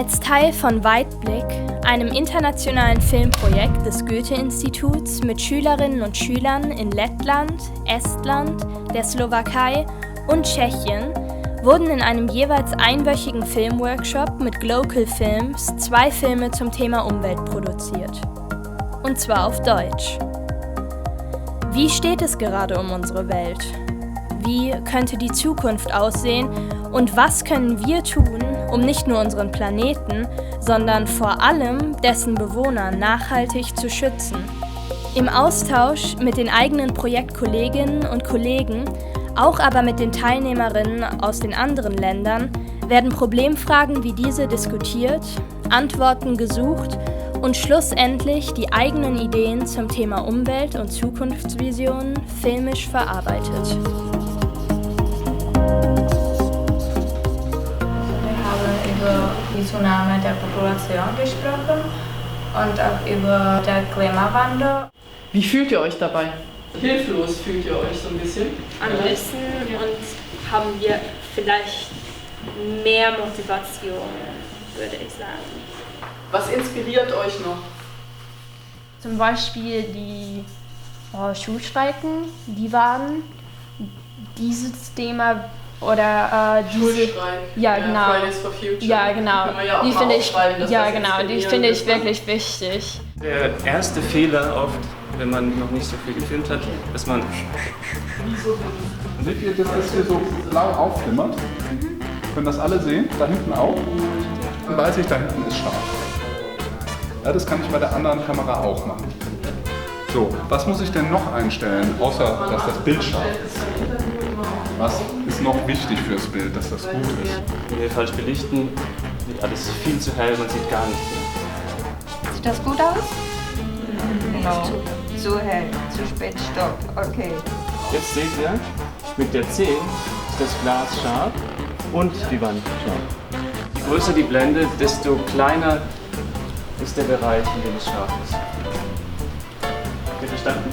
Als Teil von Weitblick, einem internationalen Filmprojekt des Goethe-Instituts mit Schülerinnen und Schülern in Lettland, Estland, der Slowakei und Tschechien, wurden in einem jeweils einwöchigen Filmworkshop mit Glocal Films 2 Filme zum Thema Umwelt produziert. Und zwar auf Deutsch. Wie steht es gerade um unsere Welt? Wie könnte die Zukunft aussehen und was können wir tun, um nicht nur unseren Planeten, sondern vor allem dessen Bewohner nachhaltig zu schützen? Im Austausch mit den eigenen Projektkolleginnen und Kollegen, auch aber mit den Teilnehmerinnen aus den anderen Ländern, werden Problemfragen wie diese diskutiert, Antworten gesucht und schlussendlich die eigenen Ideen zum Thema Umwelt- und Zukunftsvisionen filmisch verarbeitet. Über die Zunahme der Population gesprochen und auch über den Klimawandel. Wie fühlt ihr euch dabei? Hilflos fühlt ihr euch so ein bisschen? Am besten und haben wir vielleicht mehr Motivation, würde ich sagen. Was inspiriert euch noch? Zum Beispiel die Schulstreiken, die waren dieses Thema oder diese Schulstreik. ja genau Fridays for Future. Ja genau. Die, kann man ja auch die mal finde ich aufschreiben, ja genau, die finde ich ne? wirklich wichtig. Der erste Fehler oft, wenn man noch nicht so viel gefilmt hat, dass man... Seht ihr, dass das hier so blau aufflimmert? Können das alle sehen? Da hinten auch? Dann weiß ich, da hinten ist scharf. Ja, das kann ich bei der anderen Kamera auch machen. So, was muss ich denn noch einstellen, außer dass das Bild scharf ist? Was ist noch wichtig fürs Bild, dass das gut ist? Wenn wir falsch belichten, wird alles viel zu hell, man sieht gar nichts mehr. Sieht das gut aus? Genau. Zu hell, zu spät, stopp. Okay. Jetzt seht ihr, mit der 10 ist das Glas scharf und die Wand scharf. Je größer die Blende, desto kleiner ist der Bereich, in dem es scharf ist. Habt ihr verstanden?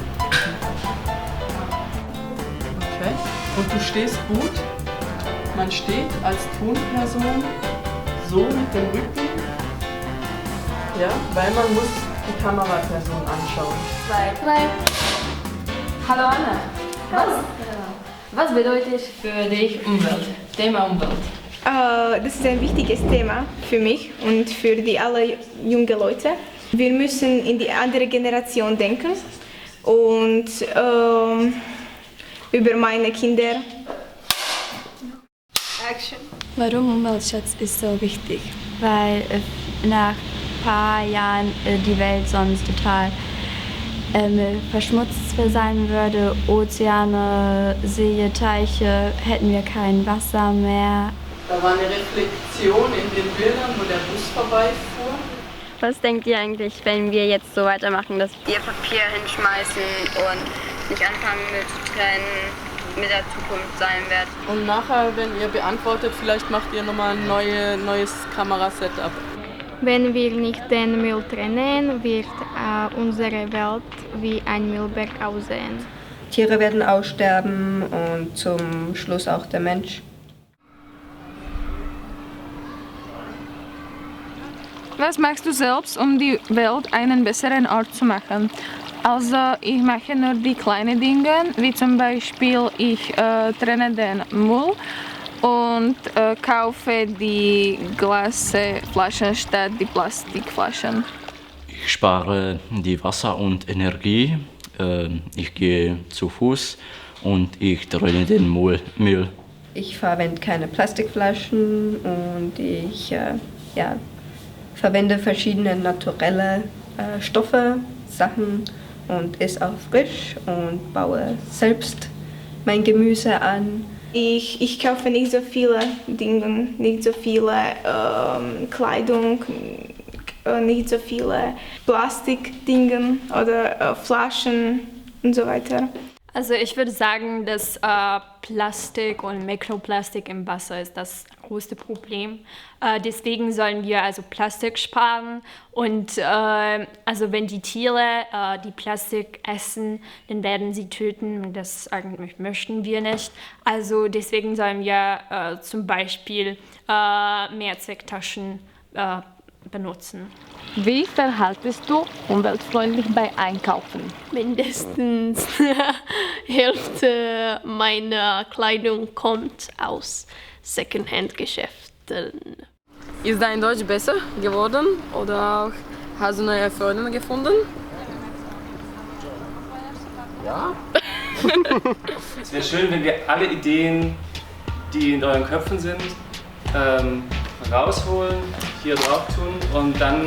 Okay. Und du stehst gut. Man steht als Tonperson so mit dem Rücken. Ja, weil man muss die Kameraperson anschauen. 2, 3. Hallo Anna. Was bedeutet für dich Umwelt? Thema Umwelt. Das ist ein wichtiges Thema für mich und für die alle jungen Leute. Wir müssen in die andere Generation denken und über meine Kinder. Action. Warum Umweltschutz ist so wichtig? Weil nach ein paar Jahren die Welt sonst total verschmutzt sein würde. Ozeane, See, Teiche, hätten wir kein Wasser mehr. Da war eine Reflexion in den Bildern, wo der Bus vorbeifuhr. Was denkt ihr eigentlich, wenn wir jetzt so weitermachen, dass wir Papier hinschmeißen und nicht anfangen mit zu trennen, mit der Zukunft sein wird? Und nachher, wenn ihr beantwortet, vielleicht macht ihr nochmal ein neues Kamerasetup. Wenn wir nicht den Müll trennen, wird unsere Welt wie ein Müllberg aussehen. Tiere werden aussterben und zum Schluss auch der Mensch. Was machst du selbst, um die Welt einen besseren Ort zu machen? Also ich mache nur die kleinen Dinge, wie zum Beispiel ich trenne den Müll und kaufe die Glasflaschen statt die Plastikflaschen. Ich spare die Wasser und Energie. Ich gehe zu Fuß und ich trenne den Müll. Ich verwende keine Plastikflaschen und ich verwende verschiedene naturelle Stoffe, Sachen und esse auch frisch und baue selbst mein Gemüse an. Ich kaufe nicht so viele Dinge, nicht so viele Kleidung, nicht so viele Plastikdinge oder Flaschen und so weiter. Also ich würde sagen, dass Plastik und Mikroplastik im Wasser ist das größte Problem. Deswegen sollen wir also Plastik sparen und also wenn die Tiere die Plastik essen, dann werden sie töten. Das eigentlich möchten wir nicht. Also deswegen sollen wir zum Beispiel Mehrzwecktaschen benutzen. Wie verhaltest du umweltfreundlich bei Einkaufen? Mindestens Hälfte meiner Kleidung kommt aus Secondhand-Geschäften. Ist dein Deutsch besser geworden oder hast du neue Freunde gefunden? Ja. Es wäre schön, wenn wir alle Ideen, die in euren Köpfen sind, rausholen, hier drauf tun und dann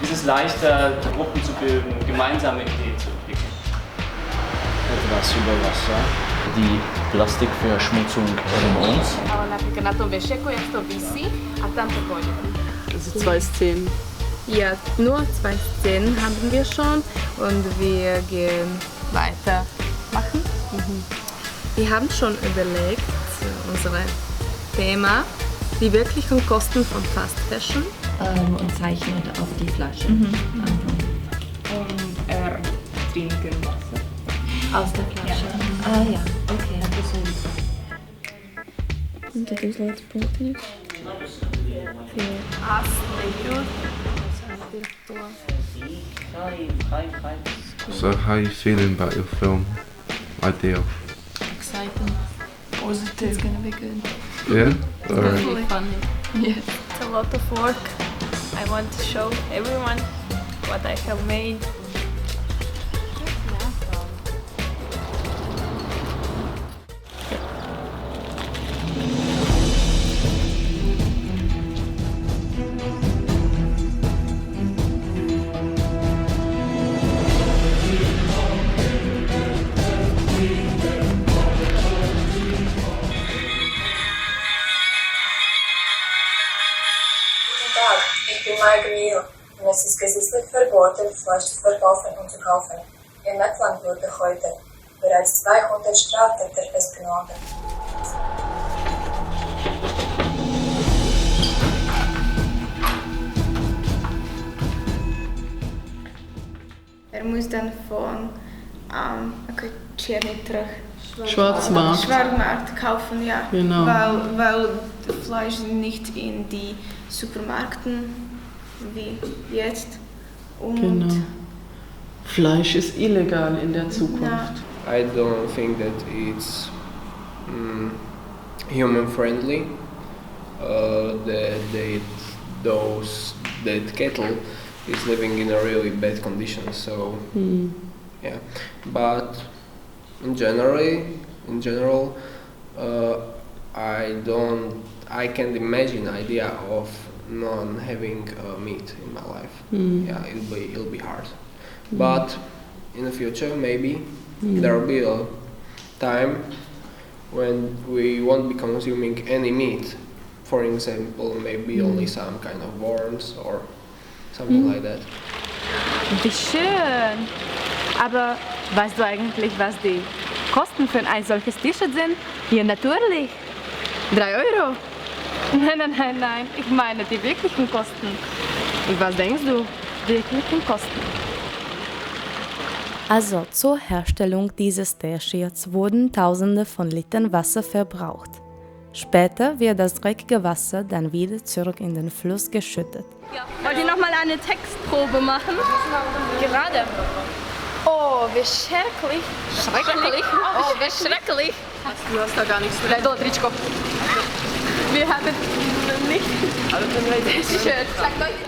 ist es leichter, Gruppen zu bilden, gemeinsame Ideen zu entwickeln. Etwas über Wasser, die Plastikverschmutzung um uns. Also 2 Szenen. Ja, nur 2 Szenen haben wir schon und wir gehen weitermachen. Wir haben schon überlegt, unser Thema, die wirklichen Kosten von Fast Fashion. Und zeichnen auf die Flasche. Und trinken Wasser. Aus der Flasche? Ja. Ah ja, okay. Und das ist jetzt Punkt. So how are you feeling about your film idea? Exciting. Positive. It's gonna be good. Yeah? It's Alright. definitely funny. Yeah. It's a lot of work. I want to show everyone what I have made. Ich bin Maike Miel und es ist gesetzlich verboten, Fleisch zu verkaufen und zu kaufen. In Lettland wurde heute bereits 200 Straftäter festgenommen. Muss dann von Schwarzmarkt kaufen, ja. Genau. Weil Fleisch nicht in die Supermärkten wie jetzt. Und Genau. Fleisch ist illegal in der Zukunft. I don't think that it's human friendly. That cattle is living in a really bad condition. So yeah, but in general, I can't imagine idea of not having meat in my life. Yeah, it'll be hard. But in the future, maybe there will be a time when we won't be consuming any meat. For example, maybe only some kind of worms or something like that. Wie schön! Aber weißt du eigentlich, was die Kosten für ein solches T-Shirt sind? Ja, natürlich. 3 Euro. Nein. Ich meine die wirklichen Kosten. Und was denkst du? Wirklichen Kosten. Also zur Herstellung dieses T-Shirts wurden Tausende von Litern Wasser verbraucht. Später wird das dreckige Wasser dann wieder zurück in den Fluss geschüttet. Wollt ihr noch mal eine Textprobe machen? Gerade. Oh, wie schrecklich. Schrecklich. Oh, wie schrecklich. Du hast da gar nichts drin. Leider, Tritschko. Wir haben nicht das Shirt. Sagt euch.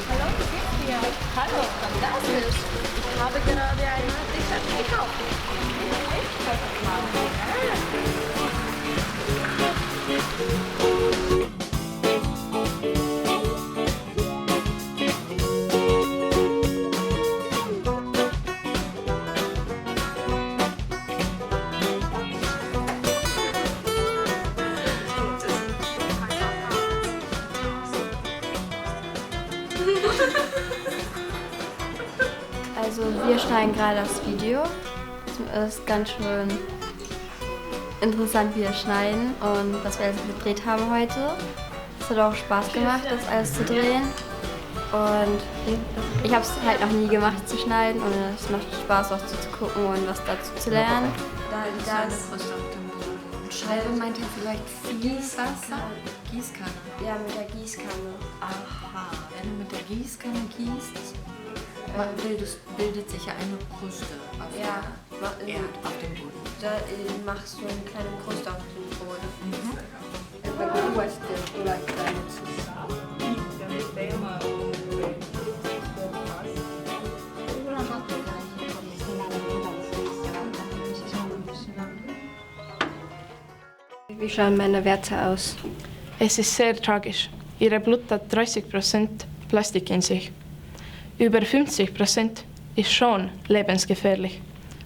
Hallo, wie geht's dir? Hallo, fantastisch. Ich habe gerade ein T-Shirt gekauft. Also wir schneiden gerade das Video. Es ist ganz schön interessant, wie wir schneiden und was wir alles gedreht haben heute. Es hat auch Spaß gemacht, das alles zu drehen. Und ich habe es halt noch nie gemacht zu schneiden und es macht Spaß auch zu gucken und was dazu zu lernen. Schreiben meint ihr vielleicht Fließwasser? Gießkanne? Ja, mit der Gießkanne. Aha, wenn du mit der Gießkanne gießt, bildet sich ja eine Kruste auf dem Boden. Da machst du eine kleine Kruste auf dem Boden. Wie schauen meine Werte aus? Es ist sehr tragisch. Ihre Blut hat 30% Plastik in sich. Über 50% ist schon lebensgefährlich.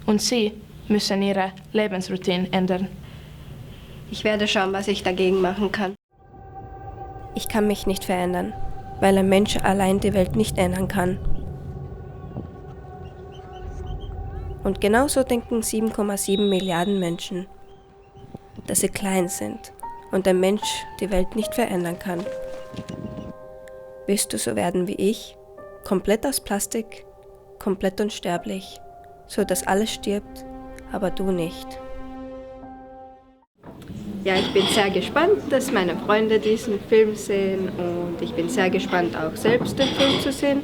Und Sie müssen Ihre Lebensroutine ändern. Ich werde schauen, was ich dagegen machen kann. Ich kann mich nicht verändern, weil ein Mensch allein die Welt nicht ändern kann. Und genauso denken 7,7 Milliarden Menschen, dass sie klein sind und ein Mensch die Welt nicht verändern kann. Willst du so werden wie ich, komplett aus Plastik, komplett unsterblich, so dass alles stirbt, aber du nicht? Ja, ich bin sehr gespannt, dass meine Freunde diesen Film sehen und ich bin sehr gespannt, auch selbst den Film zu sehen,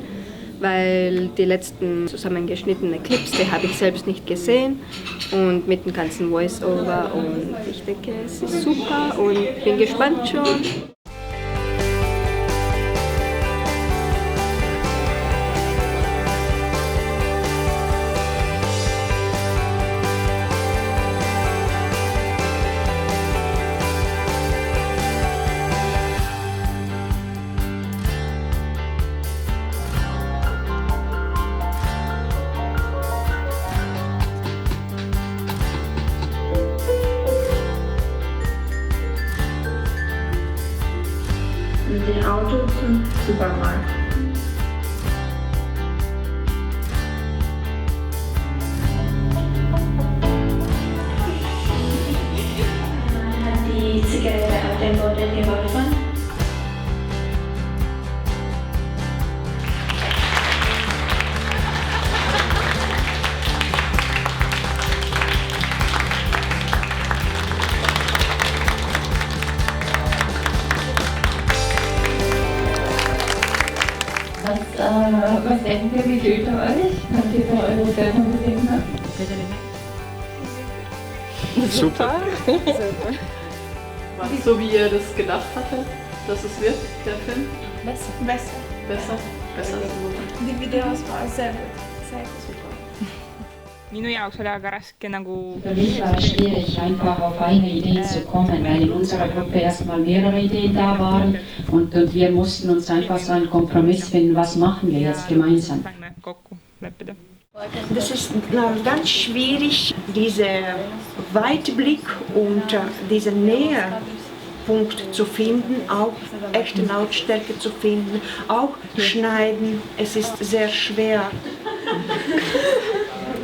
weil die letzten zusammengeschnittenen Clips, die habe ich selbst nicht gesehen und mit dem ganzen Voice-Over und ich denke, es ist super und bin gespannt schon. Mit dem Auto zum Supermarkt. Hat die Zigarette auf den Boden geworfen. Was denken wir, wie fühlt ihr euch, als ihr eure Filme gesehen habt? Super. War es so, wie ihr das gedacht hattet, dass es wird, der Film? Besser. Die Videos waren sehr gut. Sehr gut. Für mich war es schwierig, einfach auf eine Idee zu kommen, weil in unserer Gruppe erstmal mehrere Ideen da waren und wir mussten uns einfach so einen Kompromiss finden, was machen wir jetzt gemeinsam. Das ist ganz schwierig, diesen Weitblick und diesen Nähepunkt zu finden, auch echte Lautstärke zu finden, auch schneiden. Es ist sehr schwer.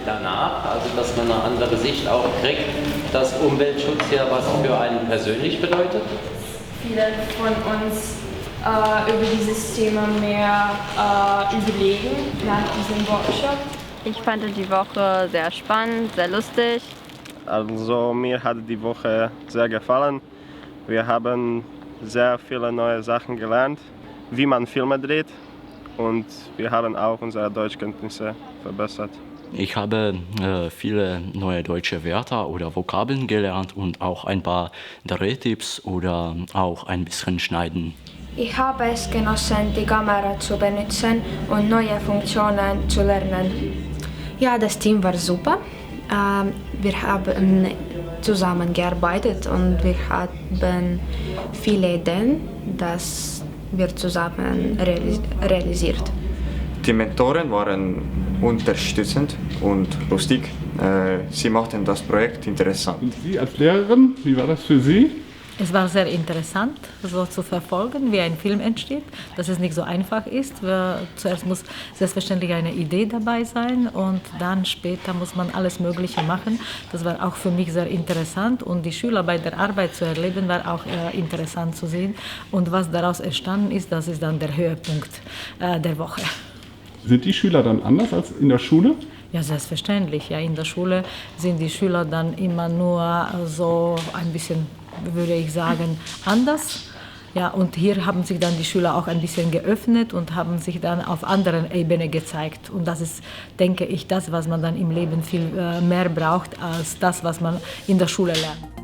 Danach, also dass man eine andere Sicht auch kriegt, dass Umweltschutz ja was für einen persönlich bedeutet? Viele von uns über dieses Thema mehr überlegen nach diesem Workshop. Ich fand die Woche sehr spannend, sehr lustig. Also mir hat die Woche sehr gefallen. Wir haben sehr viele neue Sachen gelernt, wie man Filme dreht und wir haben auch unsere Deutschkenntnisse verbessert. Ich habe viele neue deutsche Wörter oder Vokabeln gelernt und auch ein paar Drehtipps oder auch ein bisschen Schneiden. Ich habe es genossen, die Kamera zu benutzen und neue Funktionen zu lernen. Ja, das Team war super. Wir haben zusammengearbeitet und wir hatten viele Ideen, das wir zusammen realisiert. Die Mentoren waren unterstützend und lustig. Sie machten das Projekt interessant. Und Sie als Lehrerin, wie war das für Sie? Es war sehr interessant, so zu verfolgen, wie ein Film entsteht, dass es nicht so einfach ist. Zuerst muss selbstverständlich eine Idee dabei sein und dann später muss man alles Mögliche machen. Das war auch für mich sehr interessant und die Schüler bei der Arbeit zu erleben, war auch interessant zu sehen. Und was daraus entstanden ist, das ist dann der Höhepunkt der Woche. Sind die Schüler dann anders als in der Schule? Ja, selbstverständlich. Ja, in der Schule sind die Schüler dann immer nur so ein bisschen, würde ich sagen, anders. Ja, und hier haben sich dann die Schüler auch ein bisschen geöffnet und haben sich dann auf anderen Ebenen gezeigt. Und das ist, denke ich, das, was man dann im Leben viel mehr braucht, als das, was man in der Schule lernt.